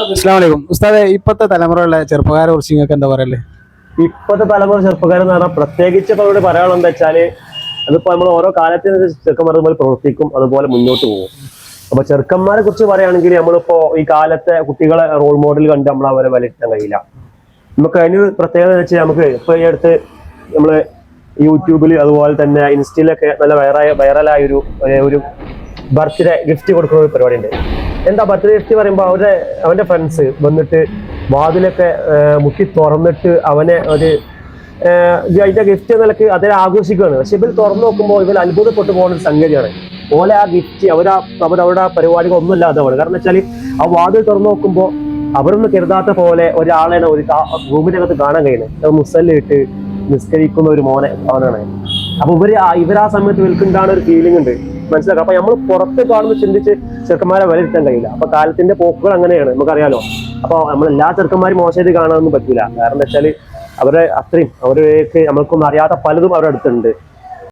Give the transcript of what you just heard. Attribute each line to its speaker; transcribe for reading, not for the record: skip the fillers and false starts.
Speaker 1: അസ്സലാമലൈക്കും ഉസ്താദെ, ഇപ്പത്തെ തലമുറയുള്ള ചെറുപ്പക്കാരെ കുറിച്ച് നിങ്ങൾക്ക് എന്താ പറയല്ലേ?
Speaker 2: ഇപ്പോഴത്തെ തലമുറ ചെറുപ്പക്കാരെന്ന് പറഞ്ഞാൽ പ്രത്യേകിച്ച് ഇപ്പൊ അവരോട് പറയാനുള്ളത് വെച്ചാല് അതിപ്പോ നമ്മൾ ഓരോ കാലത്തിന് ചെറുക്കന്മാർ അതുപോലെ പ്രവർത്തിക്കും, അതുപോലെ മുന്നോട്ട് പോകും. അപ്പൊ ചെറുക്കന്മാരെ കുറിച്ച് പറയുകയാണെങ്കിൽ നമ്മളിപ്പോ ഈ കാലത്തെ കുട്ടികളെ റോൾ മോഡൽ കണ്ട് നമ്മൾ അവരെ വിലയിരുത്താൻ കഴിയില്ല. നമുക്ക് അതിന് പ്രത്യേകത വെച്ചാൽ നമുക്ക് ഇപ്പൊ ഈ അടുത്ത് നമ്മള് യൂട്യൂബിൽ അതുപോലെ തന്നെ ഇൻസ്റ്റയിലൊക്കെ നല്ല വൈറലായ ഒരു ബർത്ത്ഡേ ഗിഫ്റ്റ് കൊടുക്കുന്ന ഒരു പരിപാടി ഉണ്ട്. എന്താ ബർത്ത്ഡേ ഗിഫ്റ്റ് പറയുമ്പോൾ അവന്റെ ഫ്രണ്ട്സ് വന്നിട്ട് വാതിലൊക്കെ മുക്കി തുറന്നിട്ട് അവനെ അതിന്റെ ഗിഫ്റ്റ് നിലക്ക് അതിനെ ആഘോഷിക്കുകയാണ്. പക്ഷെ ഇവർ തുറന്നു നോക്കുമ്പോൾ ഇവർ അത്ഭുതപ്പെട്ടു പോകുന്ന ഒരു സംഗതിയാണ്. ഓലെ ആ ഗിഫ്റ്റ് അവരവിടെ പരിപാടികൾ ഒന്നും ഇല്ലാത്തതാണ്. കാരണം വെച്ചാൽ ആ വാതിൽ തുറന്നു നോക്കുമ്പോൾ അവരൊന്നും കരുതാത്ത പോലെ ഒരാളെ ഒരു റൂമിന്റെ അകത്ത് കാണാൻ കഴിയുന്നത് മുസല്ലിട്ട് നിസ്കരിക്കുന്ന ഒരു അവനാണ്. അപ്പൊ ഇവരാ സമയത്ത് വിൽക്കുണ്ടാണ് ഒരു ഫീലിംഗ് ഉണ്ട്, മനസ്സിലാക്കാം. അപ്പൊ നമ്മൾ പുറത്ത് കാണുമ്പോൾ ചിന്തിച്ച് ചെറുക്കന്മാരെ വിലയിരുത്താൻ കഴിയില്ല. അപ്പൊ കാലത്തിന്റെ പോക്കുകൾ അങ്ങനെയാണ്, നമുക്കറിയാലോ. അപ്പൊ നമ്മൾ എല്ലാ ചെറുക്കന്മാരും മോശമായിട്ട് കാണാനൊന്നും പറ്റില്ല. കാരണം എന്താ വെച്ചാല് അവരുടെ അത്രയും അവരേക്ക് നമ്മൾക്കൊന്നും അറിയാത്ത പലതും അവരുടെ അടുത്തുണ്ട്.